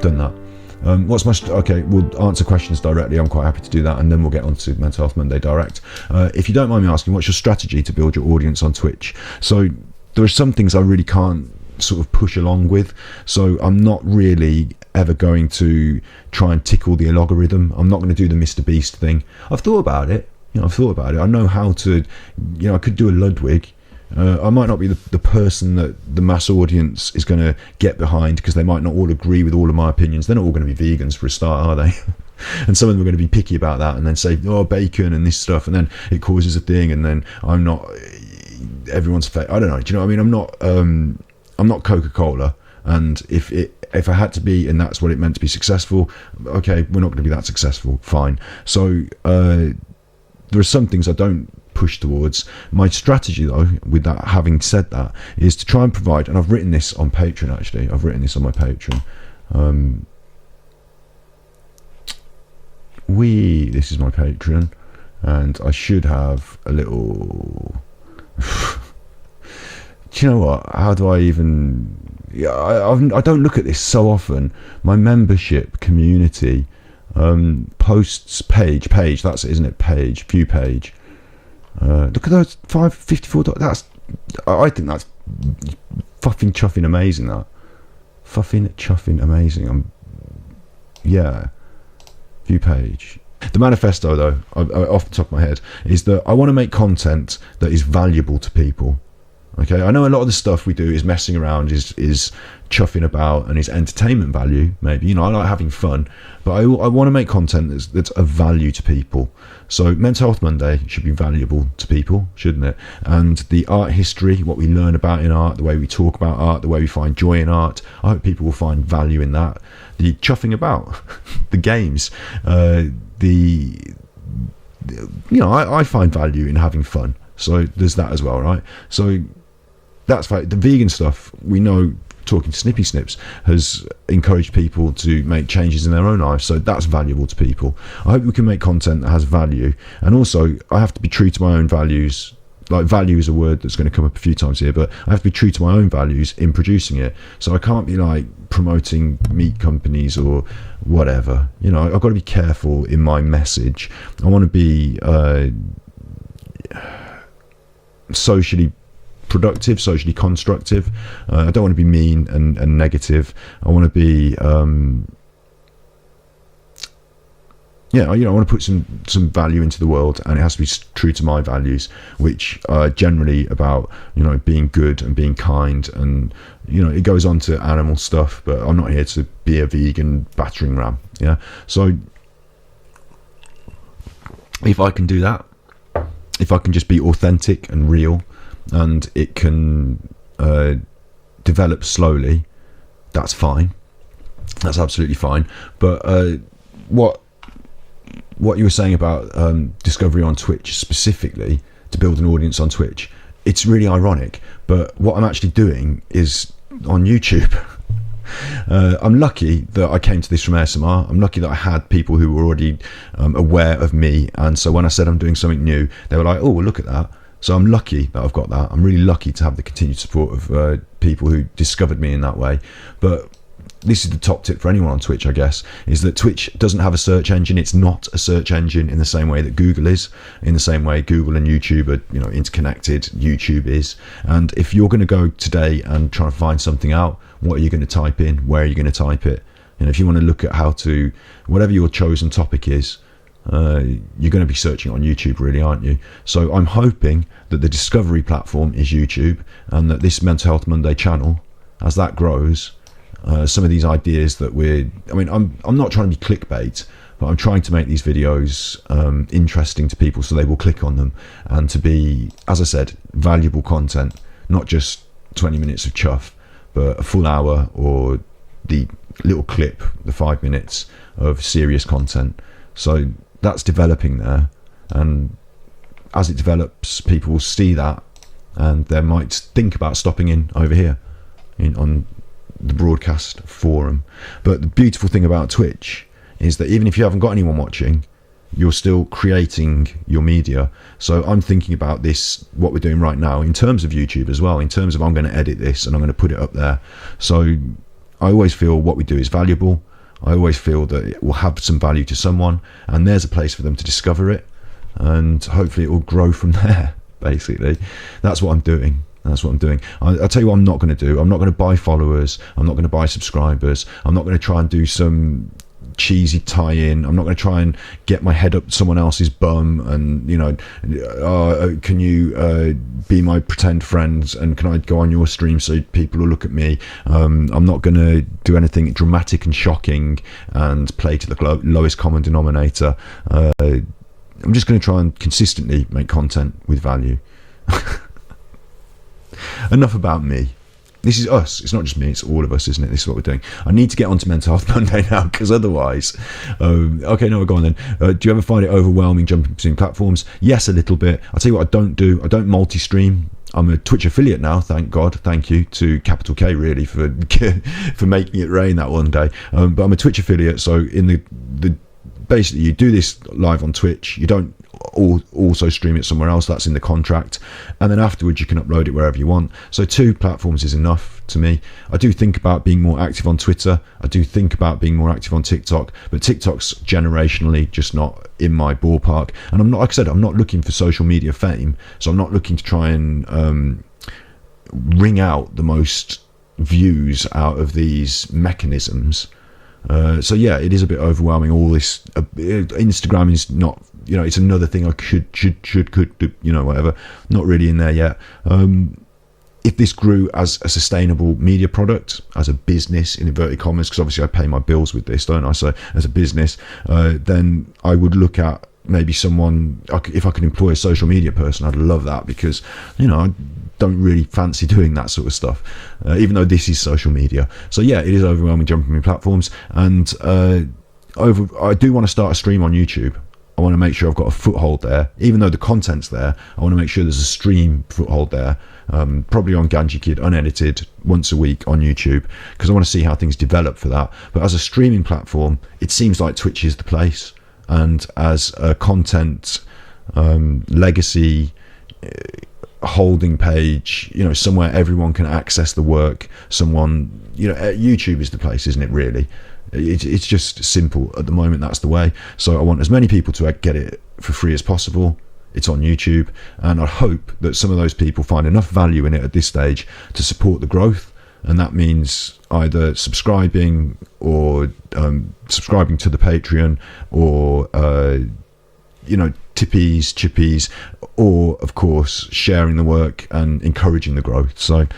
done that. What's my okay? We'll answer questions directly. I'm quite happy to do that, and then we'll get on to Mental Health Monday direct. If you don't mind me asking, what's your strategy to build your audience on Twitch? So there are some things I really can't sort of push along with. So I'm not really ever going to try and tickle the algorithm. I'm not going to do the Mr. Beast thing. I've thought about it. I know how to. I could do a Ludwig. I might not be the person that the mass audience is going to get behind, because they might not all agree with all of my opinions. They're not all going to be vegans for a start, are they? And some of them are going to be picky about that and then say, oh, bacon and this stuff, and then it causes a thing, and then I'm not everyone's I don't know. Do you know what I mean? I'm not Coca-Cola, and if I had to be, and that's what it meant to be successful, okay, we're not going to be that successful, fine. So there are some things I don't push towards. My strategy, though, with that, having said that, is to try and provide, and I've written this on Patreon, actually. I've written this on my Patreon. This is my Patreon, and I should have a little... Do you know what? How do I even... I don't look at this so often. My membership community posts page, that's it, isn't it? View page. Look at those 554. I think that's fucking chuffing amazing. That chuffing amazing. View page. The manifesto, though, off the top of my head, is that I want to make content that is valuable to people. Okay, I know a lot of the stuff we do is messing around, is chuffing about, and is entertainment value, maybe. I like having fun, but I want to make content that's of value to people. So Mental Health Monday should be valuable to people, shouldn't it? And the art history, what we learn about in art, the way we talk about art, the way we find joy in art, I hope people will find value in that. The chuffing about, the games, I find value in having fun. So there's that as well, right? So that's the vegan stuff. We know, talking to Snippy Snips, has encouraged people to make changes in their own lives. So that's valuable to people. I hope we can make content that has value. And also, I have to be true to my own values. Like, value is a word that's going to come up a few times here, but I have to be true to my own values in producing it. So I can't be like promoting meat companies or whatever. I've got to be careful in my message. I want to be socially productive, socially constructive. I don't want to be mean and negative. I want to be I want to put some value into the world, and it has to be true to my values, which are generally about being good and being kind, and it goes on to animal stuff, but I'm not here to be a vegan battering ram. So if I can do that, if I can just be authentic and real, and it can develop slowly, that's fine. That's absolutely fine. But what you were saying about discovery on Twitch specifically, to build an audience on Twitch, it's really ironic, but what I'm actually doing is on YouTube. I'm lucky that I came to this from ASMR. I'm lucky that I had people who were already aware of me, and so when I said I'm doing something new, they were like, oh, well, look at that. So I'm lucky that I've got that. I'm really lucky to have the continued support of people who discovered me in that way. But this is the top tip for anyone on Twitch, I guess, is that Twitch doesn't have a search engine. It's not a search engine in the same way that Google is, in the same way Google and YouTube are interconnected. YouTube is. And if you're going to go today and try and find something out, what are you going to type in? Where are you going to type it? And if you want to look at how to, whatever your chosen topic is, you're going to be searching on YouTube, really, aren't you? So I'm hoping that the discovery platform is YouTube, and that this Mental Health Monday channel, as that grows, some of these ideas that I'm not trying to be clickbait, but I'm trying to make these videos interesting to people so they will click on them, and to be, as I said, valuable content, not just 20 minutes of chuff, but a full hour, or the little clip, the 5 minutes of serious content. So that's developing there, and as it develops, people will see that, and they might think about stopping in over here on the broadcast forum. But the beautiful thing about Twitch is that even if you haven't got anyone watching, you're still creating your media. So I'm thinking about this, what we're doing right now, in terms of YouTube as well, in terms of I'm going to edit this and I'm going to put it up there. So I always feel what we do is valuable. I always feel that it will have some value to someone, and there's a place for them to discover it, and hopefully it will grow from there. Basically, that's what I'm doing. I'll tell you what I'm not going to do. I'm not going to buy followers. I'm not going to buy subscribers. I'm not going to try and do some cheesy tie-in. I'm not going to try and get my head up someone else's bum and, you know, can you be my pretend friends, and can I go on your stream so people will look at me? I'm not going to do anything dramatic and shocking and play to the lowest common denominator. I'm just going to try and consistently make content with value. Enough about me. This is us. It's not just me, it's all of us, isn't it? This is what we're doing. I need to get onto Mental Health Monday now, because otherwise... okay, no, we're going then. Do you ever find it overwhelming jumping between platforms? Yes, a little bit. I'll tell you what I don't do. I don't multi-stream. I'm a Twitch affiliate now, thank God. Thank you to Capital K, really, for making it rain that one day. But I'm a Twitch affiliate, so in the basically, you do this live on Twitch. You don't also stream it somewhere else. That's in the contract, and then afterwards you can upload it wherever you want. So 2 platforms is enough to me. I do think about being more active on Twitter. I do think about being more active on TikTok, but TikTok's generationally just not in my ballpark. And I'm not, like I said, I'm not looking for social media fame, so I'm not looking to try and wring out the most views out of these mechanisms. So yeah, it is a bit overwhelming. All this Instagram is not, you know, it's another thing I could do, you know, whatever. Not really in there yet. If this grew as a sustainable media product, as a business in inverted commas, because obviously I pay my bills with this, don't I? So as a business, then I would look at maybe someone, if I could employ a social media person, I'd love that, because, you know, I don't really fancy doing that sort of stuff, even though this is social media. So yeah, it is overwhelming jumping between platforms, and I do want to start a stream on YouTube. I want to make sure I've got a foothold there, even though the content's there. I want to make sure there's a stream foothold there, probably on Ganji Kid, unedited, once a week on YouTube, because I want to see how things develop for that. But as a streaming platform, it seems like Twitch is the place, and as a content legacy holding page, you know, somewhere everyone can access the work, someone, you know, YouTube is the place, isn't it, really? It's just simple at the moment. That's the way. So I want as many people to get it for free as possible. It's on YouTube, and I hope that some of those people find enough value in it at this stage to support the growth, and that means either subscribing or subscribing to the Patreon, or you know, tippies, chippies, or of course sharing the work and encouraging the growth. So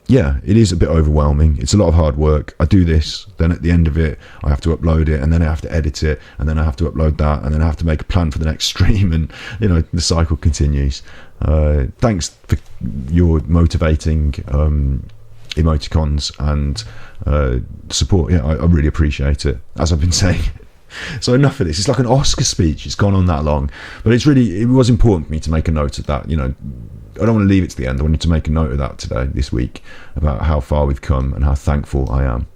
yeah, it is a bit overwhelming. It's a lot of hard work. I do this, then at the end of it I have to upload it, and then I have to edit it, and then I have to upload that, and then I have to make a plan for the next stream, and, you know, the cycle continues. Thanks for your motivating emoticons and support. Yeah, I really appreciate it, as I've been saying. So enough of this. It's like an Oscar speech. It's gone on that long, but it was important for me to make a note of that. You know, I don't want to leave it to the end. I wanted to make a note of that this week, about how far we've come and how thankful I am.